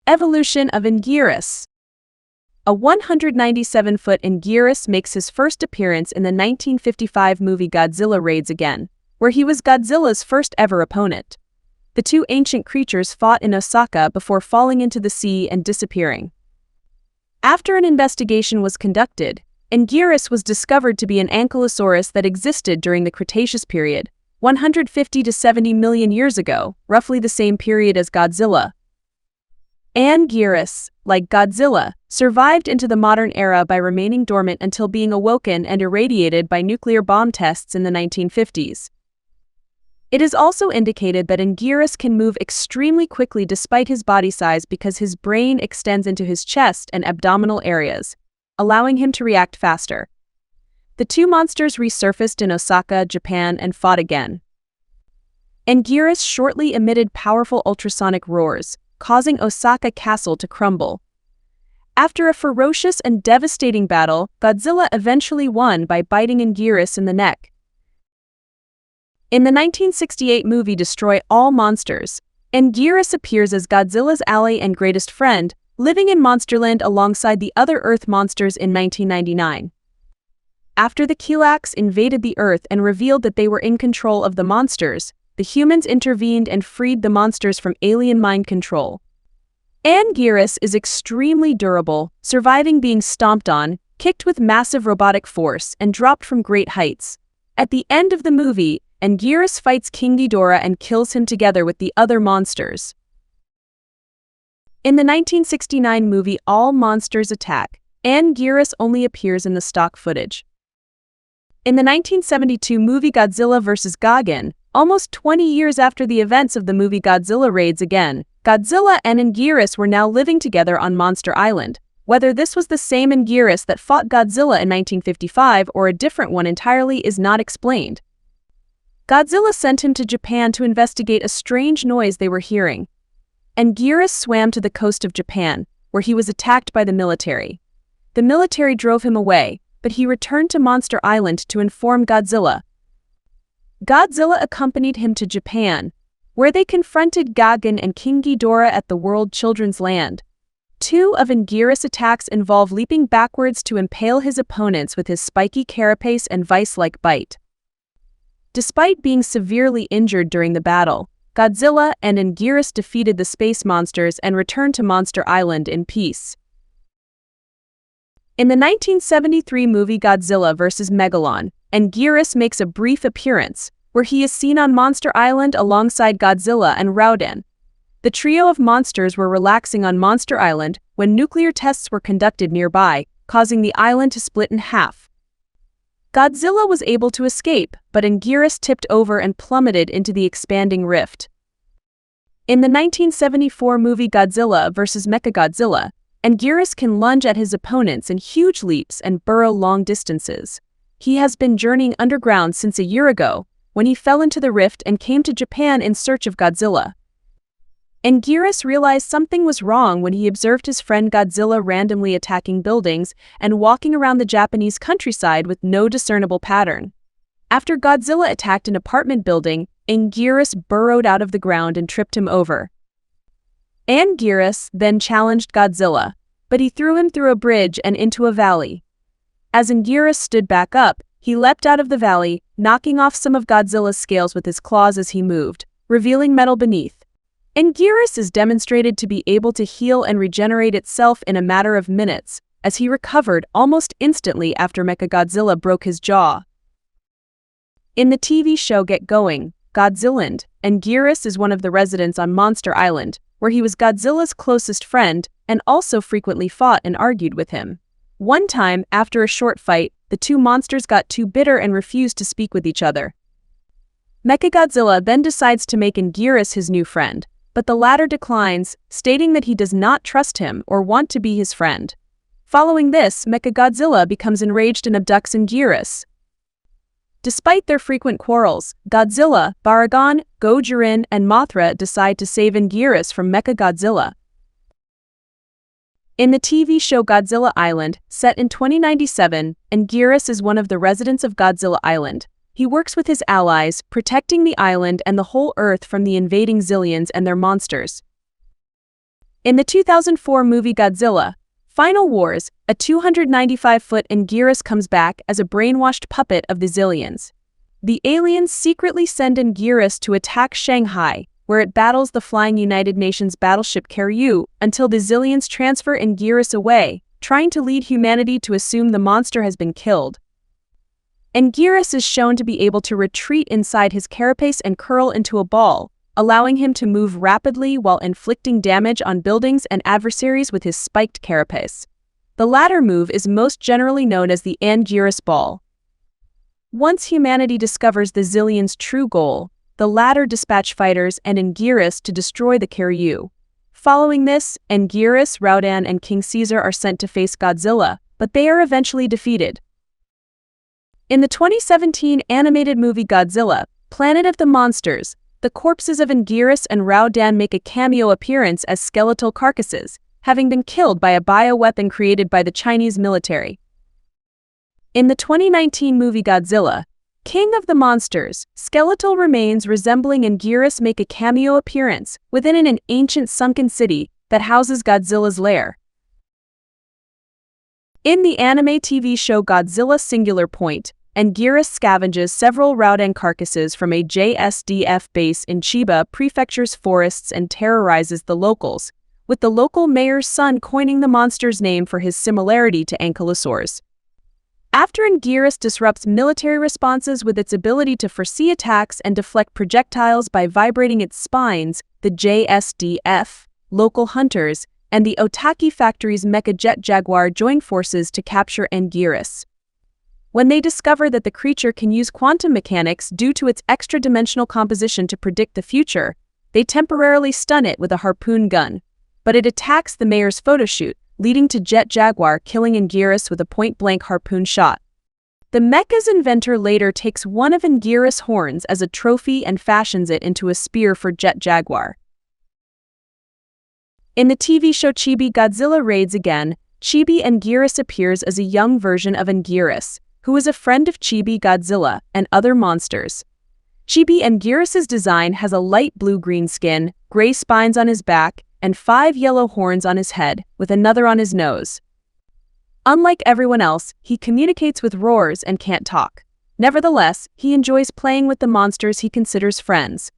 Evolution of Anguirus. A 197-foot Anguirus makes his first appearance in the 1955 movie Godzilla Raids Again, where he was Godzilla's first ever opponent. The two ancient creatures fought in Osaka before falling into the sea and disappearing. After an investigation was conducted, Anguirus was discovered to be an Ankylosaurus that existed during the Cretaceous period, 150 to 70 million years ago, roughly the same period as Godzilla. Anguirus, like Godzilla, survived into the modern era by remaining dormant until being awoken and irradiated by nuclear bomb tests in the 1950s. It is also indicated that Anguirus can move extremely quickly despite his body size because his brain extends into his chest and abdominal areas, allowing him to react faster. The two monsters resurfaced in Osaka, Japan, and fought again. Anguirus shortly emitted powerful ultrasonic roars, causing Osaka Castle to crumble. After a ferocious and devastating battle, Godzilla eventually won by biting Anguirus in the neck. In the 1968 movie Destroy All Monsters, Anguirus appears as Godzilla's ally and greatest friend, living in Monsterland alongside the other Earth monsters in 1999. After the Kilaaks invaded the Earth and revealed that they were in control of the monsters, the humans intervened and freed the monsters from alien mind control. Anguirus is extremely durable, surviving being stomped on, kicked with massive robotic force, and dropped from great heights. At the end of the movie, Anguirus fights King Ghidorah and kills him together with the other monsters. In the 1969 movie All Monsters Attack, Anguirus only appears in the stock footage. In the 1972 movie Godzilla vs. Gigan, almost 20 years after the events of the movie Godzilla Raids Again, Godzilla and Anguirus were now living together on Monster Island. Whether this was the same Anguirus that fought Godzilla in 1955 or a different one entirely is not explained. Godzilla sent him to Japan to investigate a strange noise they were hearing. Anguirus swam to the coast of Japan, where he was attacked by the military. The military drove him away, but he returned to Monster Island to inform Godzilla. Godzilla accompanied him to Japan, where they confronted Gigan and King Ghidorah at the World Children's Land. Two of Anguirus' attacks involve leaping backwards to impale his opponents with his spiky carapace and vice-like bite. Despite being severely injured during the battle, Godzilla and Anguirus defeated the space monsters and returned to Monster Island in peace. In the 1973 movie Godzilla vs. Megalon, Anguirus makes a brief appearance, where he is seen on Monster Island alongside Godzilla and Rodan. The trio of monsters were relaxing on Monster Island when nuclear tests were conducted nearby, causing the island to split in half. Godzilla was able to escape, but Anguirus tipped over and plummeted into the expanding rift. In the 1974 movie Godzilla vs. Mechagodzilla, Anguirus can lunge at his opponents in huge leaps and burrow long distances. He has been journeying underground since a year ago, when he fell into the rift and came to Japan in search of Godzilla. Anguirus realized something was wrong when he observed his friend Godzilla randomly attacking buildings and walking around the Japanese countryside with no discernible pattern. After Godzilla attacked an apartment building, Anguirus burrowed out of the ground and tripped him over. Anguirus then challenged Godzilla, but he threw him through a bridge and into a valley. As Anguirus stood back up, he leapt out of the valley, knocking off some of Godzilla's scales with his claws as he moved, revealing metal beneath. Anguirus is demonstrated to be able to heal and regenerate itself in a matter of minutes, as he recovered almost instantly after Mechagodzilla broke his jaw. In the TV show Get Going, Godzilland, Anguirus is one of the residents on Monster Island, where he was Godzilla's closest friend and also frequently fought and argued with him. One time, after a short fight, the two monsters got too bitter and refused to speak with each other. Mechagodzilla then decides to make Anguirus his new friend, but the latter declines, stating that he does not trust him or want to be his friend. Following this, Mechagodzilla becomes enraged and abducts Anguirus. Despite their frequent quarrels, Godzilla, Baragon, Gojirin, and Mothra decide to save Anguirus from Mechagodzilla. In the TV show Godzilla Island, set in 2097, Anguirus is one of the residents of Godzilla Island. He works with his allies, protecting the island and the whole Earth from the invading Zillions and their monsters. In the 2004 movie Godzilla, Final Wars, a 295-foot Anguirus comes back as a brainwashed puppet of the Zillions. The aliens secretly send Anguirus to attack Shanghai, where it battles the flying United Nations battleship Karyu until the Zillions transfer Anguirus away, trying to lead humanity to assume the monster has been killed. Anguirus is shown to be able to retreat inside his carapace and curl into a ball, allowing him to move rapidly while inflicting damage on buildings and adversaries with his spiked carapace. The latter move is most generally known as the Anguirus Ball. Once humanity discovers the Zillions' true goal, the latter dispatch fighters and Anguirus to destroy the Karyu. Following this, Anguirus, Raudan, and King Caesar are sent to face Godzilla, but they are eventually defeated. In the 2017 animated movie Godzilla, Planet of the Monsters, the corpses of Anguirus and Raudan make a cameo appearance as skeletal carcasses, having been killed by a bioweapon created by the Chinese military. In the 2019 movie Godzilla, King of the Monsters, skeletal remains resembling Anguirus make a cameo appearance within an ancient sunken city that houses Godzilla's lair. In the anime TV show Godzilla Singular Point, Anguirus scavenges several Raudan carcasses from a JSDF base in Chiba Prefecture's forests and terrorizes the locals, with the local mayor's son coining the monster's name for his similarity to Ankylosaurus. After Anguirus disrupts military responses with its ability to foresee attacks and deflect projectiles by vibrating its spines, the JSDF, local hunters, and the Otaki Factory's Mecha Jet Jaguar join forces to capture Anguirus. When they discover that the creature can use quantum mechanics due to its extra-dimensional composition to predict the future, they temporarily stun it with a harpoon gun. But it attacks the mayor's photoshoot, leading to Jet Jaguar killing Anguirus with a point-blank harpoon shot. The mecha's inventor later takes one of Anguirus' horns as a trophy and fashions it into a spear for Jet Jaguar. In the TV show Chibi Godzilla Raids Again, Chibi Anguirus appears as a young version of Anguirus, who is a friend of Chibi Godzilla and other monsters. Chibi Anguirus' design has a light blue-green skin, gray spines on his back, and 5 yellow horns on his head, with another on his nose. Unlike everyone else, he communicates with roars and can't talk. Nevertheless, he enjoys playing with the monsters he considers friends.